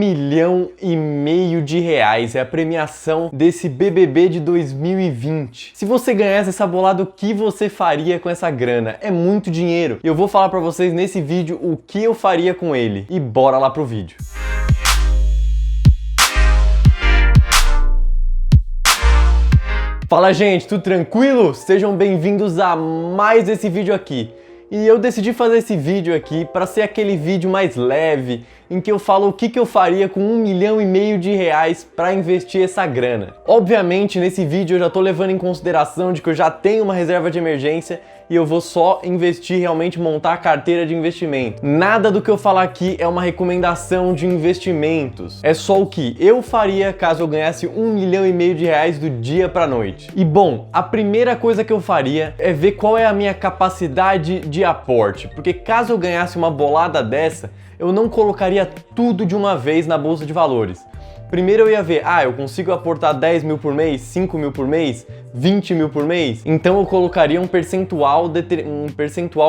R$1,5 milhão é a premiação desse BBB de 2020. Se você ganhasse essa bolada, o que você faria com essa grana? É muito dinheiro. E eu vou falar pra vocês nesse vídeo o que eu faria com ele. E bora lá pro vídeo. Fala, gente, tudo tranquilo? Sejam bem-vindos a mais esse vídeo aqui. E eu decidi fazer esse vídeo aqui para ser aquele vídeo mais leve, em que eu falo o que eu faria com R$1,5 milhão para investir essa grana. Obviamente, nesse vídeo eu já tô levando em consideração de que eu já tenho uma reserva de emergência e eu vou só investir, realmente montar a carteira de investimento. Nada do que eu falar aqui é uma recomendação de investimentos. É só o que eu faria caso eu ganhasse R$1,5 milhão do dia pra noite. E bom, a primeira coisa que eu faria é ver qual é a minha capacidade de aporte. Porque caso eu ganhasse uma bolada dessa, eu não colocaria tudo de uma vez na bolsa de valores. Primeiro eu ia ver, eu consigo aportar 10 mil por mês, 5 mil por mês, 20 mil por mês? Então eu colocaria um percentual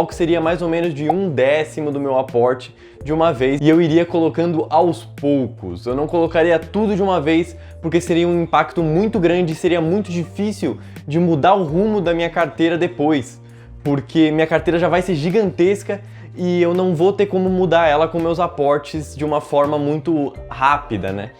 que seria mais ou menos de 1/10 do meu aporte de uma vez, e eu iria colocando aos poucos. Eu não colocaria tudo de uma vez, porque seria um impacto muito grande e seria muito difícil de mudar o rumo da minha carteira depois, porque minha carteira já vai ser gigantesca e eu não vou ter como mudar ela com meus aportes de uma forma muito rápida, né?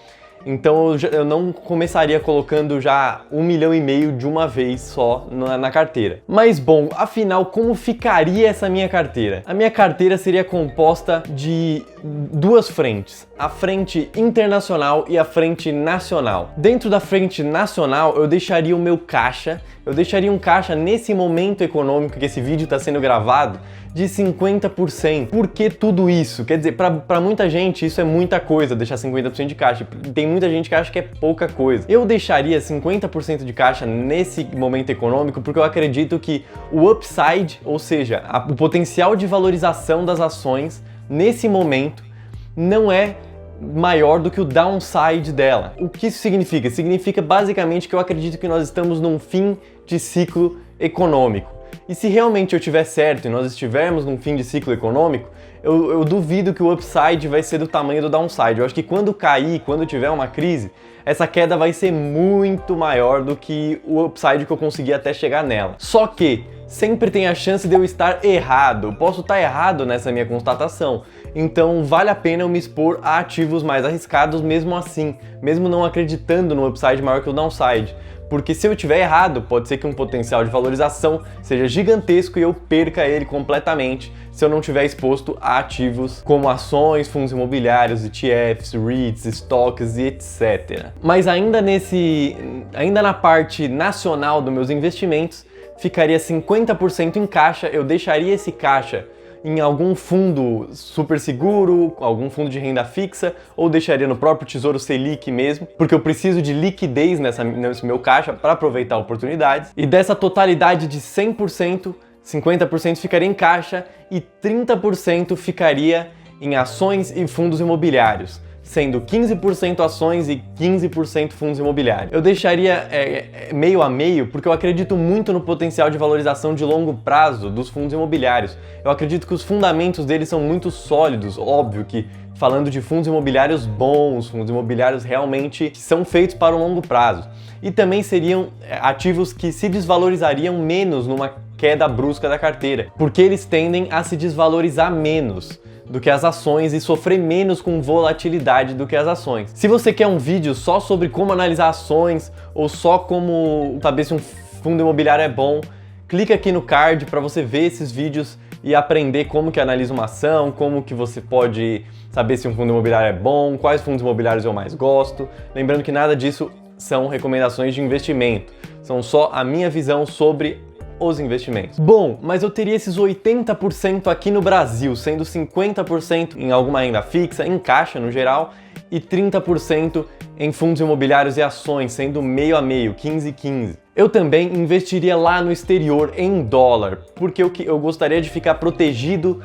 Então eu não começaria colocando já R$1,5 milhão de uma vez só na carteira. Mas bom, afinal, como ficaria essa minha carteira? A minha carteira seria composta de duas frentes, a frente internacional e a frente nacional. Dentro da frente nacional, eu deixaria o meu caixa, eu deixaria um caixa nesse momento econômico que esse vídeo está sendo gravado, de 50%. Por que tudo isso? Quer dizer, para muita gente isso é muita coisa, deixar 50% de caixa. Tem muita gente que acha que é pouca coisa. Eu deixaria 50% de caixa nesse momento econômico porque eu acredito que o upside, ou seja, o potencial de valorização das ações nesse momento não é maior do que o downside dela. O que isso significa? Significa basicamente que eu acredito que nós estamos num fim de ciclo econômico. E se realmente eu tiver certo e nós estivermos num fim de ciclo econômico, eu duvido que o upside vai ser do tamanho do downside. Eu acho que quando cair, quando tiver uma crise, essa queda vai ser muito maior do que o upside que eu consegui até chegar nela. Só que sempre tem a chance de eu estar errado. Eu posso estar errado nessa minha constatação. Então vale a pena eu me expor a ativos mais arriscados mesmo assim, mesmo não acreditando no upside maior que o downside. Porque se eu tiver errado, pode ser que um potencial de valorização seja gigantesco e eu perca ele completamente se eu não tiver exposto a ativos como ações, fundos imobiliários, ETFs, REITs, estoques e etc. Mas ainda na parte nacional dos meus investimentos, ficaria 50% em caixa. Eu deixaria esse caixa em algum fundo super seguro, algum fundo de renda fixa, ou deixaria no próprio Tesouro Selic mesmo, porque eu preciso de liquidez nesse meu caixa para aproveitar oportunidades. E dessa totalidade de 100%, 50% ficaria em caixa e 30% ficaria em ações e fundos imobiliários, sendo 15% ações e 15% fundos imobiliários. Eu deixaria meio a meio porque eu acredito muito no potencial de valorização de longo prazo dos fundos imobiliários. Eu acredito que os fundamentos deles são muito sólidos, óbvio que falando de fundos imobiliários bons, fundos imobiliários realmente que são feitos para o longo prazo. E também seriam ativos que se desvalorizariam menos numa queda brusca da carteira, porque eles tendem a se desvalorizar menos do que as ações e sofrer menos com volatilidade do que as ações. Se você quer um vídeo só sobre como analisar ações ou só como saber se um fundo imobiliário é bom, clica aqui no card para você ver esses vídeos e aprender como que analisa uma ação, como que você pode saber se um fundo imobiliário é bom, quais fundos imobiliários eu mais gosto. Lembrando que nada disso são recomendações de investimento, são só a minha visão sobre os investimentos. Bom, mas eu teria esses 80% aqui no Brasil, sendo 50% em alguma renda fixa, em caixa no geral, e 30% em fundos imobiliários e ações, sendo meio a meio, 15-15. Eu também investiria lá no exterior em dólar, porque eu gostaria de ficar protegido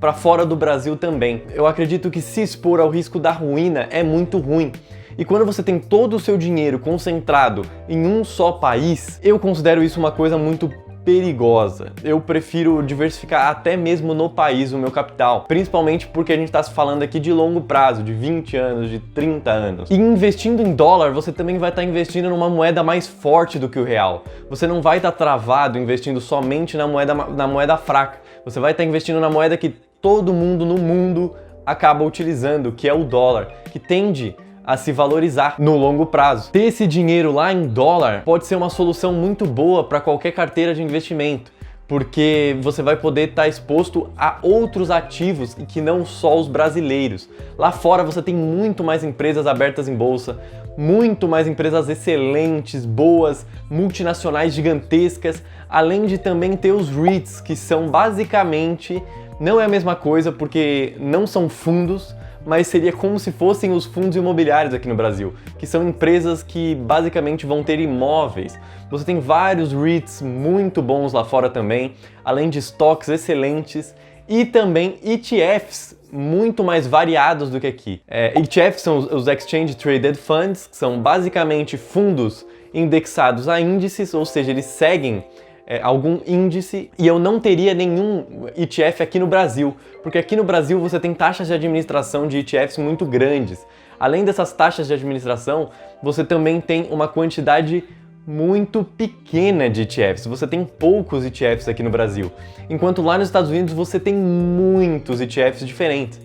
para fora do Brasil também. Eu acredito que se expor ao risco da ruína é muito ruim. E quando você tem todo o seu dinheiro concentrado em um só país, eu considero isso uma coisa muito perigosa. Eu prefiro diversificar até mesmo no país o meu capital, principalmente porque a gente está falando aqui de longo prazo, de 20 anos, de 30 anos. E investindo em dólar, você também vai estar investindo numa moeda mais forte do que o real. Você não vai estar travado investindo somente na moeda fraca. Você vai estar investindo na moeda que todo mundo no mundo acaba utilizando, que é o dólar, que tende a se valorizar no longo prazo. Ter esse dinheiro lá em dólar pode ser uma solução muito boa para qualquer carteira de investimento, porque você vai poder estar exposto a outros ativos e que não só os brasileiros. Lá fora você tem muito mais empresas abertas em bolsa, muito mais empresas excelentes, boas, multinacionais gigantescas, além de também ter os REITs, que são basicamente, não é a mesma coisa porque não são fundos, mas seria como se fossem os fundos imobiliários aqui no Brasil, que são empresas que basicamente vão ter imóveis. Você tem vários REITs muito bons lá fora também, além de estoques excelentes e também ETFs muito mais variados do que aqui. ETFs são os Exchange Traded Funds, que são basicamente fundos indexados a índices, ou seja, eles seguem algum índice, e eu não teria nenhum ETF aqui no Brasil, porque aqui no Brasil você tem taxas de administração de ETFs muito grandes. Além dessas taxas de administração, você também tem uma quantidade muito pequena de ETFs. Você tem poucos ETFs aqui no Brasil, enquanto lá nos Estados Unidos você tem muitos ETFs diferentes.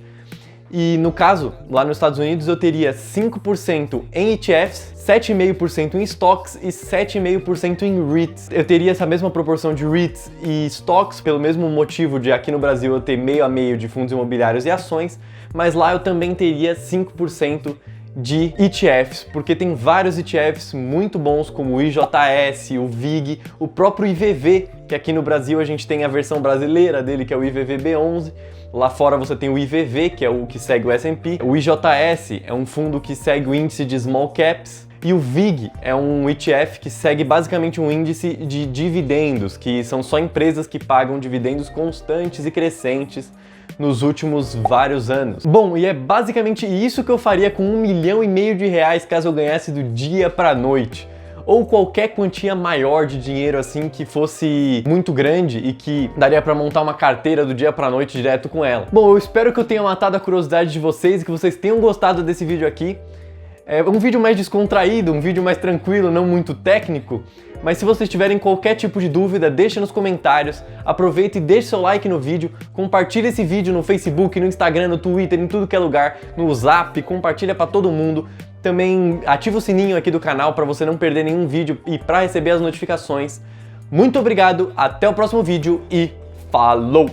E no caso, lá nos Estados Unidos eu teria 5% em ETFs, 7,5% em stocks e 7,5% em REITs. Eu teria essa mesma proporção de REITs e stocks pelo mesmo motivo de aqui no Brasil eu ter meio a meio de fundos imobiliários e ações, mas lá eu também teria 5% de ETFs, porque tem vários ETFs muito bons como o IJS, o VIG, o próprio IVV, que aqui no Brasil a gente tem a versão brasileira dele, que é o IVVB11. Lá fora você tem o IVV, que é o que segue o S&P. O IJS é um fundo que segue o índice de Small Caps. E o VIG é um ETF que segue basicamente um índice de dividendos, que são só empresas que pagam dividendos constantes e crescentes nos últimos vários anos. Bom, e é basicamente isso que eu faria com R$1,5 milhão caso eu ganhasse do dia para a noite. Ou qualquer quantia maior de dinheiro assim que fosse muito grande e que daria para montar uma carteira do dia para noite direto com ela. Bom, eu espero que eu tenha matado a curiosidade de vocês e que vocês tenham gostado desse vídeo aqui. É um vídeo mais descontraído, um vídeo mais tranquilo, não muito técnico, mas se vocês tiverem qualquer tipo de dúvida, deixa nos comentários, aproveita e deixa seu like no vídeo, compartilha esse vídeo no Facebook, no Instagram, no Twitter, em tudo que é lugar, no Zap, compartilha para todo mundo. Também ativa o sininho aqui do canal para você não perder nenhum vídeo e para receber as notificações. Muito obrigado, até o próximo vídeo e falou!